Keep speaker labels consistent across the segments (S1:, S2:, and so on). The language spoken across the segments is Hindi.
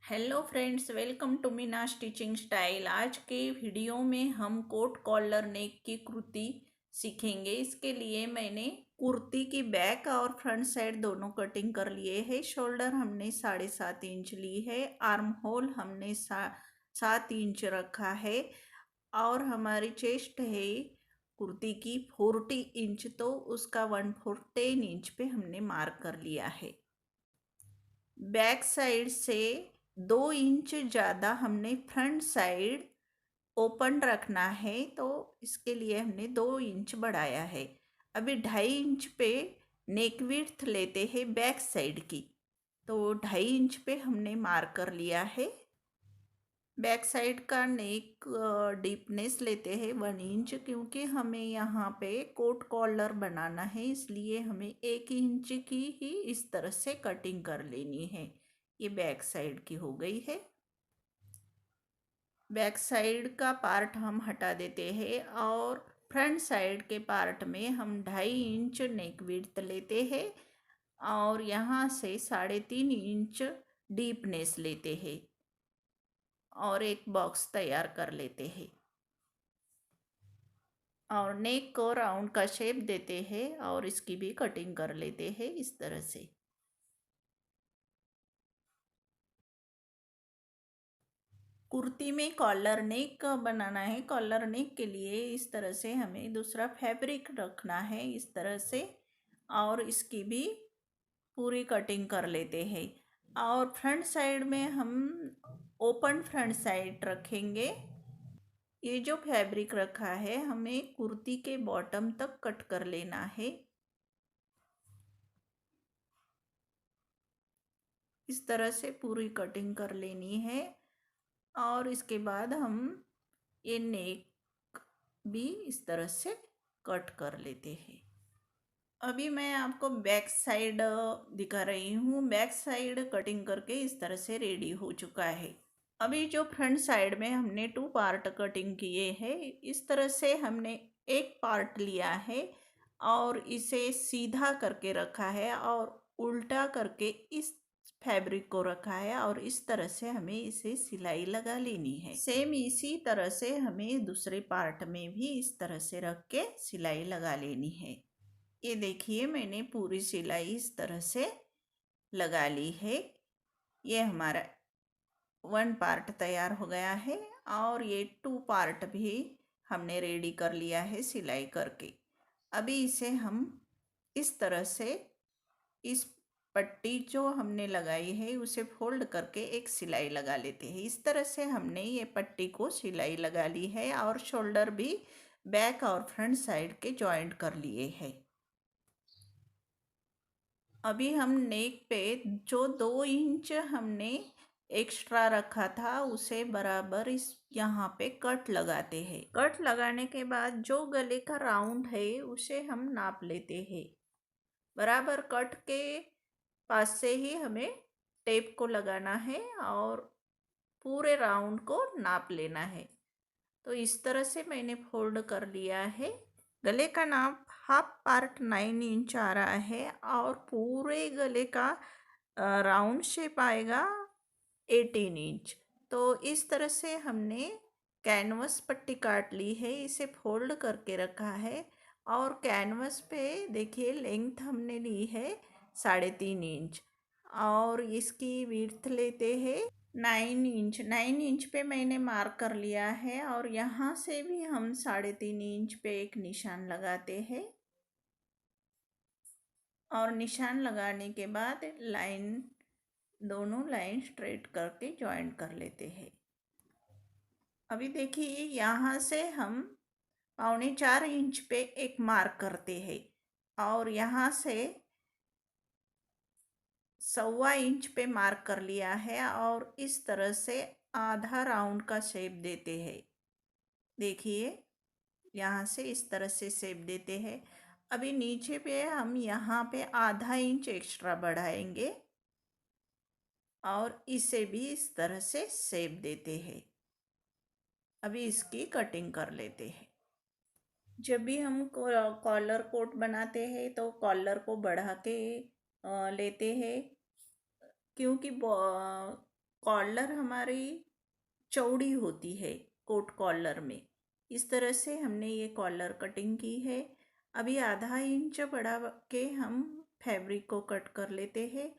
S1: Hello friends, welcome to Meena stitching style. आज के वीडियो में हम कोट कॉलर नेक की कुर्ती सीखेंगे। इसके लिए मैंने कुर्ती की बैक और फ्रंट साइड दोनों कटिंग कर लिए है। शोल्डर हमने 7.5 इंच ली है। आर्म होल हमने 7 इंच रखा है। और हमारी चेस्ट है कुर्ती की 40 इंच, तो उसका 1/4 10 इंच पे हमने मार्क कर लिया है। बैक साइड से 2 इंच ज़्यादा हमने फ्रंट साइड ओपन रखना है, तो इसके लिए हमने 2 इंच बढ़ाया है। अभी 2.5 इंच पे नेक विड्थ लेते हैं बैक साइड की, तो 2.5 इंच पे हमने मार्क कर लिया है। बैक साइड का नेक डीपनेस लेते हैं 1 इंच, क्योंकि हमें यहाँ पे कोट कॉलर बनाना है, इसलिए हमें 1 इंच की ही इस तरह से कटिंग कर लेनी है। ये बैक साइड की हो गई है। बैक साइड का पार्ट हम हटा देते हैं और फ्रंट साइड के पार्ट में हम 2.5 इंच नेक विड्थ लेते हैं और यहाँ से 3.5 इंच डीपनेस लेते हैं और एक बॉक्स तैयार कर लेते हैं और नेक को राउंड का शेप देते हैं और इसकी भी कटिंग कर लेते हैं इस तरह से। कुर्ती में कॉलर नेक बनाना है। कॉलर नेक के लिए इस तरह से हमें दूसरा फैब्रिक रखना है इस तरह से, और इसकी भी पूरी कटिंग कर लेते हैं। और फ्रंट साइड में हम ओपन फ्रंट साइड रखेंगे। ये जो फैब्रिक रखा है हमें कुर्ती के बॉटम तक कट कर लेना है। इस तरह से पूरी कटिंग कर लेनी है और इसके बाद हम ये नेक भी इस तरह से कट कर लेते हैं। अभी मैं आपको बैक साइड दिखा रही हूँ। बैक साइड कटिंग करके इस तरह से रेडी हो चुका है। अभी जो फ्रंट साइड में हमने 2 पार्ट कटिंग किए हैं, इस तरह से हमने एक पार्ट लिया है और इसे सीधा करके रखा है और उल्टा करके इस फैब्रिक को रखा है और इस तरह से हमें इसे सिलाई लगा लेनी है। सेम इसी तरह से हमें दूसरे पार्ट में भी इस तरह से रख के सिलाई लगा लेनी है। ये देखिए, मैंने पूरी सिलाई इस तरह से लगा ली है। ये हमारा 1 पार्ट तैयार हो गया है और ये 2 पार्ट भी हमने रेडी कर लिया है सिलाई करके। अभी इसे हम इस तरह से इस पट्टी जो हमने लगाई है उसे फोल्ड करके एक सिलाई लगा लेते हैं। इस तरह से हमने ये पट्टी को सिलाई लगा ली है और शोल्डर भी बैक और फ्रंट साइड के जॉइंट कर लिए हैं। अभी हम नेक पे जो 2 इंच हमने एक्स्ट्रा रखा था उसे बराबर इस यहाँ पे कट लगाते हैं। कट लगाने के बाद जो गले का राउंड है उसे हम नाप लेते हैं। बराबर कट के पास से ही हमें टेप को लगाना है और पूरे राउंड को नाप लेना है। तो इस तरह से मैंने फोल्ड कर लिया है। गले का नाप हाफ पार्ट 9 इंच आ रहा है और पूरे गले का राउंड शेप आएगा 18 इंच। तो इस तरह से हमने कैनवस पट्टी काट ली है, इसे फोल्ड करके रखा है और कैनवस पे देखिए लेंथ हमने ली है 3.5 इंच और इसकी विड्थ लेते हैं 9 इंच। 9 इंच पे मैंने मार्क कर लिया है और यहाँ से भी हम 3.5 इंच पे एक निशान लगाते हैं और निशान लगाने के बाद दोनों लाइन स्ट्रेट करके ज्वाइंट कर लेते हैं। अभी देखिए, यहाँ से हम 3.25 इंच पे एक मार्क करते हैं और यहाँ से 1.25 इंच पे मार्क कर लिया है और इस तरह से आधा राउंड का शेप देते हैं। देखिए, यहाँ से इस तरह से शेप देते हैं। अभी नीचे पे हम यहाँ पे आधा इंच एक्स्ट्रा बढ़ाएंगे और इसे भी इस तरह से शेप देते हैं। अभी इसकी कटिंग कर लेते हैं। जब भी हम कॉलर कोट बनाते हैं तो कॉलर को बढ़ा के लेते हैं, क्योंकि कॉलर हमारी चौड़ी होती है कोट कॉलर में। इस तरह से हमने ये कॉलर कटिंग की है। अभी आधा इंच बढ़ा के हम फैब्रिक को कट कर लेते हैं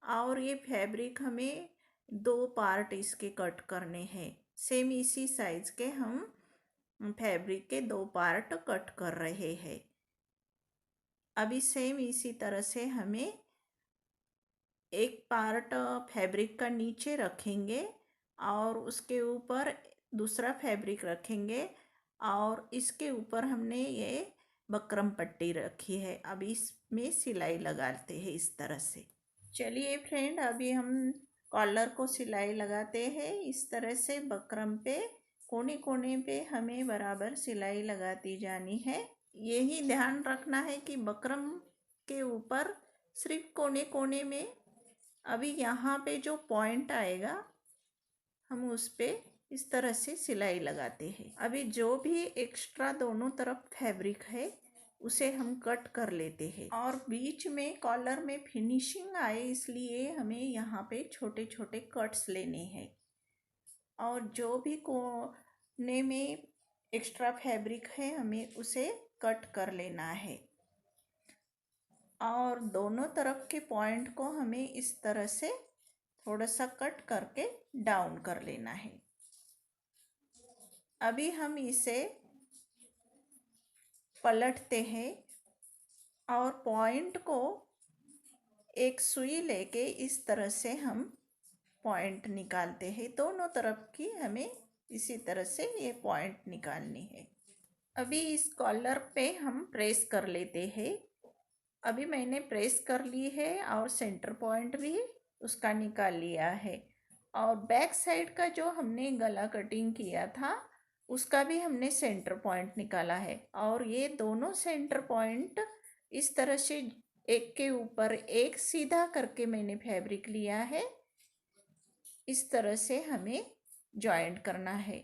S1: और ये फैब्रिक हमें 2 पार्ट इसके कट करने हैं। सेम इसी साइज के हम फैब्रिक के 2 पार्ट कट कर रहे हैं। अभी सेम इसी तरह से हमें एक पार्ट फैब्रिक का नीचे रखेंगे और उसके ऊपर दूसरा फैब्रिक रखेंगे और इसके ऊपर हमने ये बकरम पट्टी रखी है। अब इसमें सिलाई लगाते हैं इस तरह से। चलिए फ्रेंड, अभी हम कॉलर को सिलाई लगाते हैं। इस तरह से बकरम पे कोने कोने पे हमें बराबर सिलाई लगाती जानी है। यही ध्यान रखना है कि बकरम के ऊपर सिर्फ कोने कोने में, अभी यहाँ पे जो पॉइंट आएगा हम उस पे इस तरह से सिलाई लगाते हैं। अभी जो भी एक्स्ट्रा दोनों तरफ फैब्रिक है उसे हम कट कर लेते हैं और बीच में कॉलर में फिनिशिंग आए इसलिए हमें यहाँ पे छोटे छोटे कट्स लेने हैं और जो भी कोने में एक्स्ट्रा फैब्रिक है हमें उसे कट कर लेना है और दोनों तरफ के पॉइंट को हमें इस तरह से थोड़ा सा कट करके डाउन कर लेना है। अभी हम इसे पलटते हैं और पॉइंट को एक सुई लेके इस तरह से हम पॉइंट निकालते हैं। दोनों तरफ की हमें इसी तरह से ये पॉइंट निकालनी है। अभी इस कॉलर पे हम प्रेस कर लेते हैं। अभी मैंने प्रेस कर ली है और सेंटर पॉइंट भी उसका निकाल लिया है और बैक साइड का जो हमने गला कटिंग किया था उसका भी हमने सेंटर पॉइंट निकाला है और ये दोनों सेंटर पॉइंट इस तरह से एक के ऊपर एक सीधा करके मैंने फैब्रिक लिया है। इस तरह से हमें जॉइंट करना है।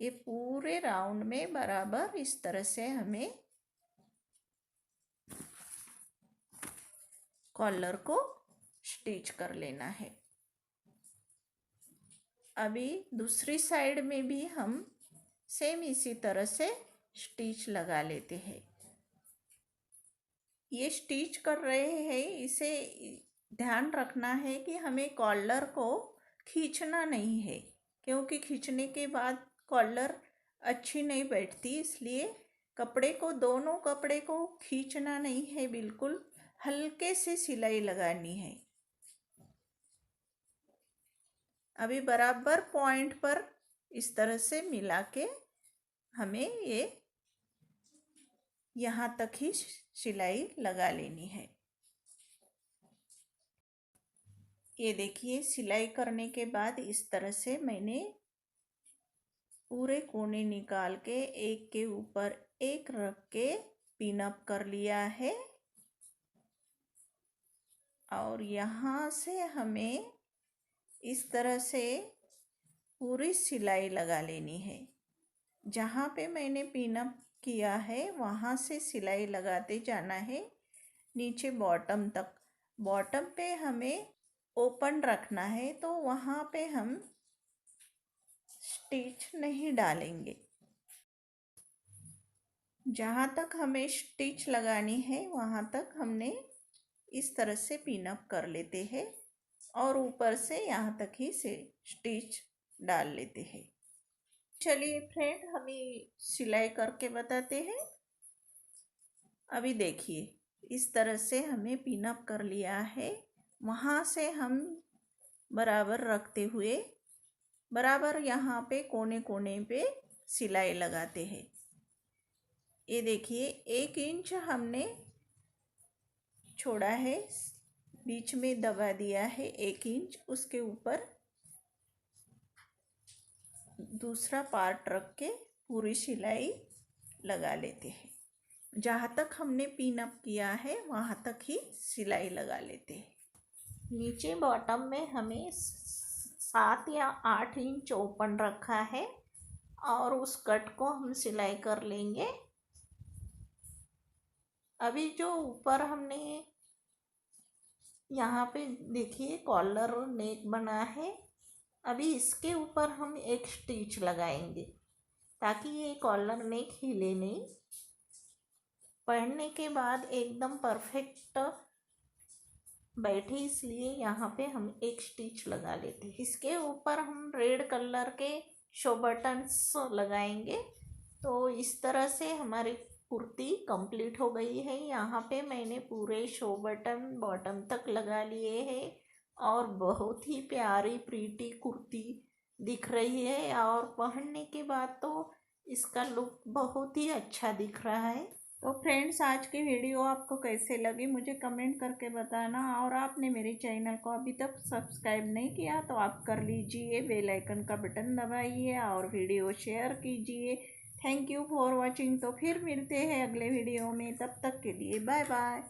S1: ये पूरे राउंड में बराबर इस तरह से हमें कॉलर को स्टिच कर लेना है। अभी दूसरी साइड में भी हम सेम इसी तरह से स्टिच लगा लेते हैं। ये स्टिच कर रहे हैं, इसे ध्यान रखना है कि हमें कॉलर को खींचना नहीं है क्योंकि खींचने के बाद कॉलर अच्छी नहीं बैठती, इसलिए कपड़े को, दोनों कपड़े को खींचना नहीं है, बिल्कुल हल्के से सिलाई लगानी है। अभी बराबर पॉइंट पर इस तरह से मिला के हमें ये यहाँ तक ही सिलाई लगा लेनी है। ये देखिए, सिलाई करने के बाद इस तरह से मैंने पूरे कोने निकाल के एक के ऊपर एक रख के पिन अप कर लिया है और यहाँ से हमें इस तरह से पूरी सिलाई लगा लेनी है। जहाँ पे मैंने पिन अप किया है वहाँ से सिलाई लगाते जाना है नीचे बॉटम तक। बॉटम पे हमें ओपन रखना है तो वहाँ पे हम स्टिच नहीं डालेंगे। जहाँ तक हमें स्टिच लगानी है वहाँ तक हमने इस तरह से पिन अप कर लेते हैं और ऊपर से यहाँ तक ही से स्टिच डाल लेते हैं। चलिए फ्रेंड, हमें सिलाई करके बताते हैं। अभी देखिए, इस तरह से हमें पिन अप कर लिया है। वहाँ से हम बराबर रखते हुए बराबर यहाँ पे कोने कोने पे सिलाई लगाते हैं। ये देखिए, 1 इंच हमने छोड़ा है, बीच में दबा दिया है 1 इंच, उसके ऊपर दूसरा पार्ट रख के पूरी सिलाई लगा लेते हैं। जहाँ तक हमने पिन अप किया है वहाँ तक ही सिलाई लगा लेते हैं। नीचे बॉटम में हमें 7 या 8 इंच ओपन रखा है और उस कट को हम सिलाई कर लेंगे। अभी जो ऊपर हमने यहाँ पे देखिए कॉलर नेक बना है। अभी इसके ऊपर हम एक स्टिच लगाएंगे ताकि ये कॉलर नेक हिले नहीं। पहनने के बाद एकदम परफेक्ट बैठे, इसलिए यहाँ पे हम एक स्टिच लगा लेते हैं। इसके ऊपर हम रेड कलर के शो बटन्स लगाएंगे। तो इस तरह से हमारी कुर्ती कंप्लीट हो गई है। यहाँ पे मैंने पूरे शो बटन बॉटम तक लगा लिए हैं और बहुत ही प्यारी प्रीटी कुर्ती दिख रही है और पहनने के बाद तो इसका लुक बहुत ही अच्छा दिख रहा है। तो फ्रेंड्स, आज की वीडियो आपको कैसे लगी मुझे कमेंट करके बताना। और आपने मेरे चैनल को अभी तक सब्सक्राइब नहीं किया तो आप कर लीजिए, बेल आइकन का बटन दबाइए और वीडियो शेयर कीजिए। Thank you for watching. तो फिर मिलते हैं अगले वीडियो में, तब तक के लिए बाय बाय।